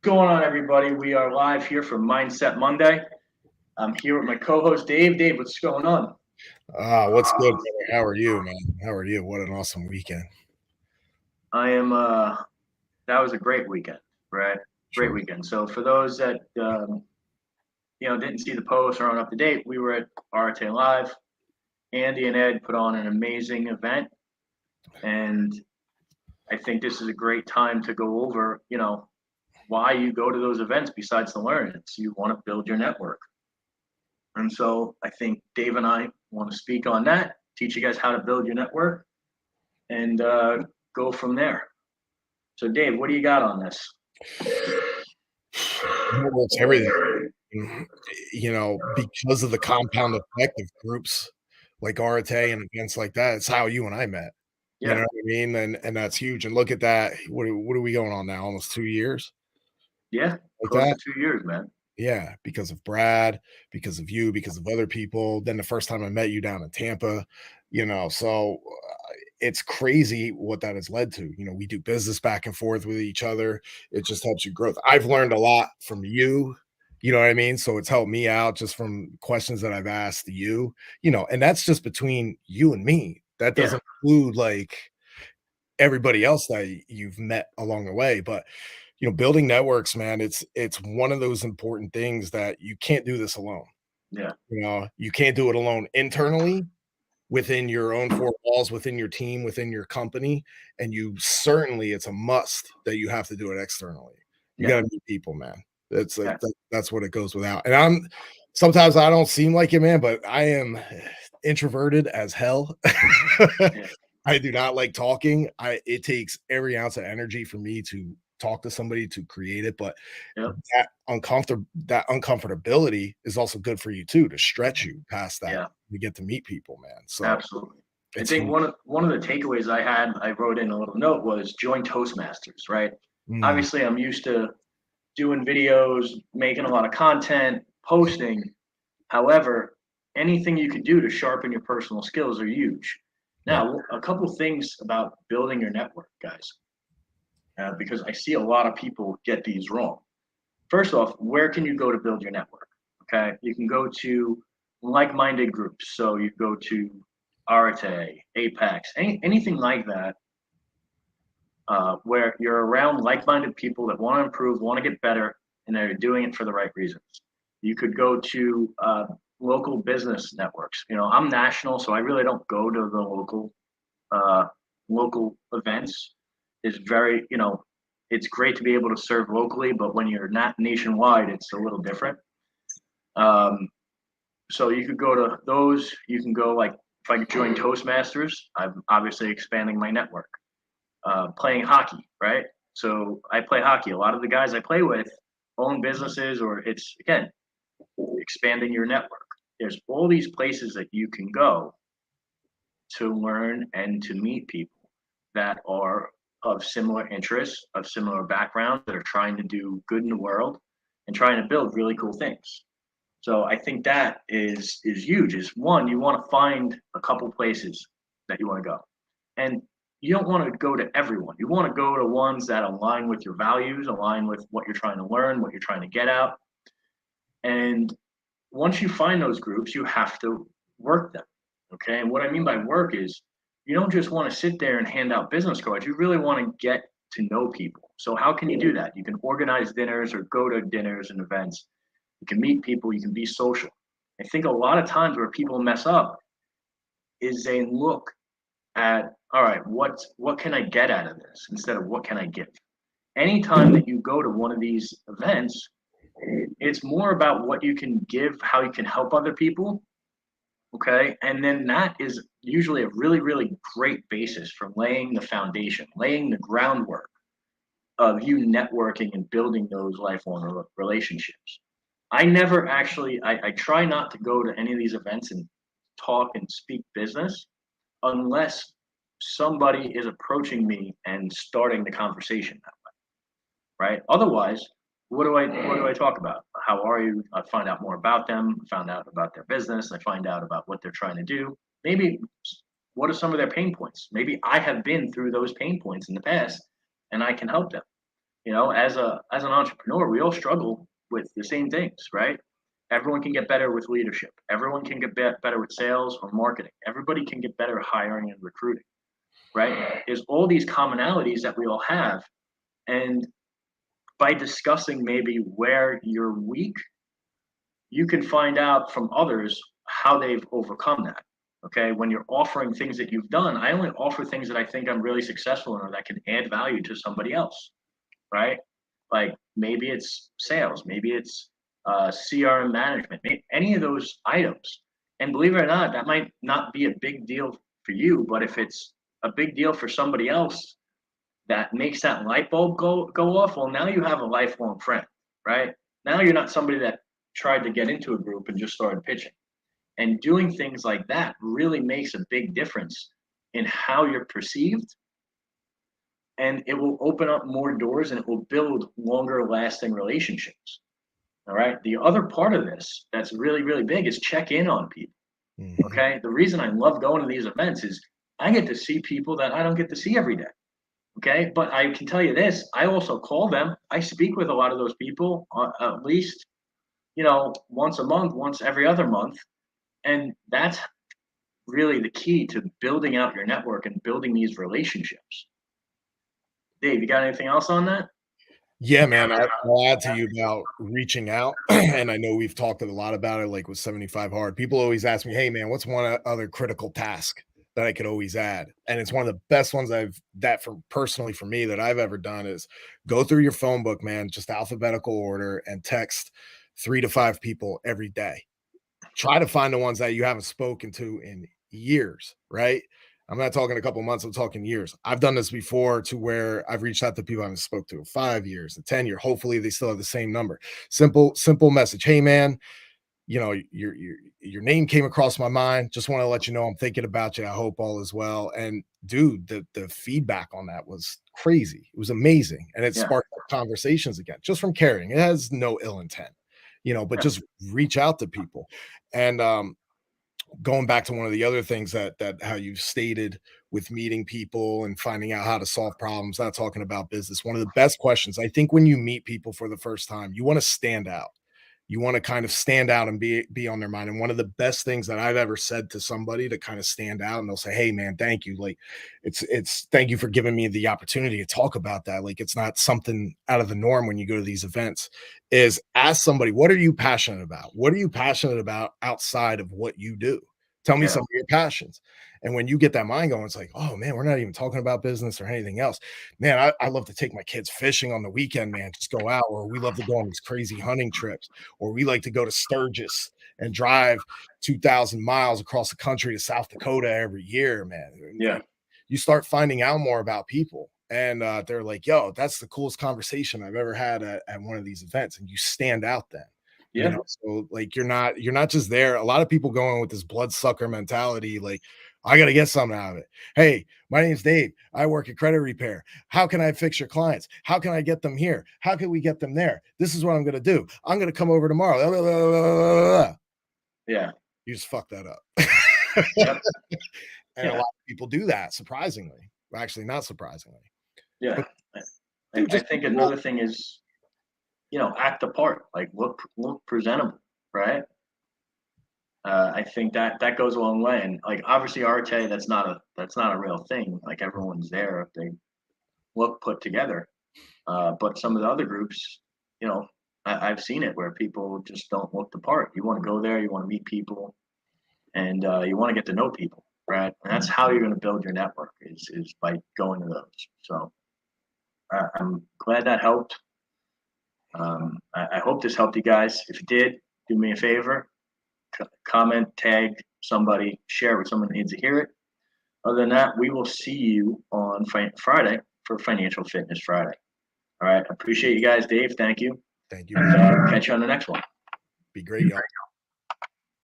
Going on, everybody? We are live here for Mindset Monday. I'm here with my co-host Dave. Dave, what's going on? What's good, brother? How are you, man? How are you? What an awesome weekend. I am. That was a great weekend, right? Great Sure. weekend. So for those that didn't see the post or aren't up to date, we were at RTA Live. Andy and Ed put on an amazing event, and I think this is a great time to go over, why you go to those events besides to learn. It's you want to build your network. And so I think Dave and I want to speak on that, teach you guys how to build your network, and go from there. So, Dave, what do you got on this? It's everything. Because of the compound effect of groups like RTA and events like that, it's how you and I met. You know Yeah, what I mean? And that's huge. And look at that. What are we going on now? Almost 2 years yeah, like close that. to 2 years, man. Yeah, because of Brad, because of you, because of other people. Then the first time I met you down in Tampa, so it's crazy what that has led to. We do business back and forth with each other. It just helps you growth. I've learned a lot from you. You know what I mean? So it's helped me out just from questions that I've asked you, and that's just between you and me. That Yeah, doesn't include like everybody else that you've met along the way. But building networks, man, it's one of those important things that you can't do this alone. yeah, You can't do it alone internally within your own four walls, within your team, within your company, and you certainly it's a must that you have to do it externally. You yeah, got to meet people, man. That's like yeah, that's what it goes without. And I'm sometimes I don't seem like it, man, but I am introverted as hell. yeah, I do not like talking. It takes every ounce of energy for me to talk to somebody to create it, but yep, that uncomfortability is also good for you too to stretch you past that. yeah, You get to meet people, man. So absolutely. I it's think huge. one of the takeaways I had, I wrote in a little note, was join Toastmasters, right? Mm, Obviously, I'm used to doing videos, making a lot of content, posting. However, anything you can do to sharpen your personal skills are huge. yep. Now, a couple things about building your network, guys, because I see a lot of people get these wrong. First off, where can you go to build your network? Okay, you can go to like-minded groups. So you go to Arete, Apex, anything like that, where you're around like-minded people that want to improve, want to get better, and they're doing it for the right reasons. You could go to local business networks. I'm national, so I really don't go to the uh, local events. Is very, it's great to be able to serve locally, but when you're not nationwide, it's a little different. Um, so you could go to those. You can go like if I join Toastmasters, I'm obviously expanding my network. Playing hockey, right? So I play hockey. A lot of the guys I play with own businesses, or it's again expanding your network. There's all these places that you can go to learn and to meet people that are of similar interests, of similar backgrounds, that are trying to do good in the world and trying to build really cool things. So I think that is huge. Is one, you want to find a couple places that you want to go, and you don't want to go to everyone. You want to go to ones that align with your values, align with what you're trying to learn, what you're trying to get out. And once you find those groups, you have to work them. Okay. And what I mean by work is you don't just want to sit there and hand out business cards. You really want to get to know people. So, how can you do that? You can organize dinners or go to dinners and events. You can meet people. You can be social. I think a lot of times where people mess up is they look at, all right, what can I get out of this instead of what can I give? Anytime that you go to one of these events, it's more about what you can give, how you can help other people. Okay. And then that is usually a really, really great basis for laying the foundation, laying the groundwork of you networking and building those lifelong relationships. I never actually, I try not to go to any of these events and talk and speak business unless somebody is approaching me and starting the conversation that way, right? Otherwise, what do I talk about? How are you? I find out more about them, find out about their business, I find out about what they're trying to do. Maybe what are some of their pain points? Maybe I have been through those pain points in the past and I can help them. As an entrepreneur, we all struggle with the same things, right? Everyone can get better with leadership. Everyone can get better with sales or marketing. Everybody can get better at hiring and recruiting, right? There's all these commonalities that we all have. And by discussing maybe where you're weak, you can find out from others how they've overcome that. Okay. When you're offering things that you've done, I only offer things that I think I'm really successful in or that can add value to somebody else, right? Like maybe it's sales, maybe it's CRM management, any of those items. And believe it or not, that might not be a big deal for you, but if it's a big deal for somebody else that makes that light bulb go off, well, now you have a lifelong friend, right? Now you're not somebody that tried to get into a group and just started pitching. And doing things like that really makes a big difference in how you're perceived, and it will open up more doors and it will build longer lasting relationships. All right. The other part of this that's really, really big is check in on people. Mhm. Okay. The reason I love going to these events is I get to see people that I don't get to see every day. Okay. But I can tell you this, I also call them. I speak with a lot of those people at least, once a month, once every other month. And that's really the key to building out your network and building these relationships. Dave, you got anything else on that? Yeah, man. I'll add to you about reaching out. And I know we've talked a lot about it, like with 75 Hard. People always ask me, hey, man, what's one other critical task that I could always add? And it's one of the best ones for personally for me that I've ever done is go through your phone book, man, just alphabetical order and text 3 to 5 people every day. Try to find the ones that you haven't spoken to in years, right? I'm not talking a couple months, I'm talking years. I've done this before to where I've reached out to people I haven't spoke to in 5 years, in 10 years. Hopefully they still have the same number. Simple message. Hey man, your name came across my mind. Just want to let you know I'm thinking about you. I hope all is well. And dude, the feedback on that was crazy. It was amazing. And it Yeah. sparked conversations again, just from caring. It has no ill intent, but just reach out to people. And going back to one of the other things that how you've stated with meeting people and finding out how to solve problems, not talking about business. One of the best questions, I think, when you meet people for the first time, you want to stand out. You want to kind of stand out and be on their mind. And one of the best things that I've ever said to somebody to kind of stand out, and they'll say, "Hey, man, thank you. Like, it's thank you for giving me the opportunity to talk about that. Like, it's not something out of the norm when you go to these events." Is ask somebody, "What are you passionate about? What are you passionate about outside of what you do? Tell me Yeah. some of your passions." And when you get that mind going, it's like, oh man, we're not even talking about business or anything else. Man, I love to take my kids fishing on the weekend, man. Just go out, or we love to go on these crazy hunting trips, or we like to go to Sturgis and drive 2,000 miles across the country to South Dakota every year, man. Yeah. You start finding out more about people. And they're like, yo, that's the coolest conversation I've ever had at one of these events. And you stand out then. Yeah. So like you're not just there. A lot of people going with this bloodsucker mentality, like, I got to get something out of it. Hey, my name's Dave. I work at Credit Repair. How can I fix your clients? How can I get them here? How can we get them there? This is what I'm going to do. I'm going to come over tomorrow. Blah, blah, blah, blah, blah. Yeah. You just fucked that up. Yep. And a lot of people do that, surprisingly. Well, actually, not surprisingly. Yeah. But, And dude, I think another thing is, act the part, like look presentable, right? I think that goes a long way. And like obviously Arte, that's not a real thing. Like everyone's there if they look put together. But some of the other groups, I've seen it where people just don't look the part. You want to go there, you want to meet people, and you want to get to know people, right? And that's how you're going to build your network is by going to those. So I'm glad that helped. I hope this helped you guys. If it did, do me a favor, comment, tag somebody, share with someone who needs to hear it. Other than that, we will see you on Friday for Financial Fitness Friday. All right. Appreciate you guys. Dave, thank you. Thank you. And catch you on the next one. Be great, y'all.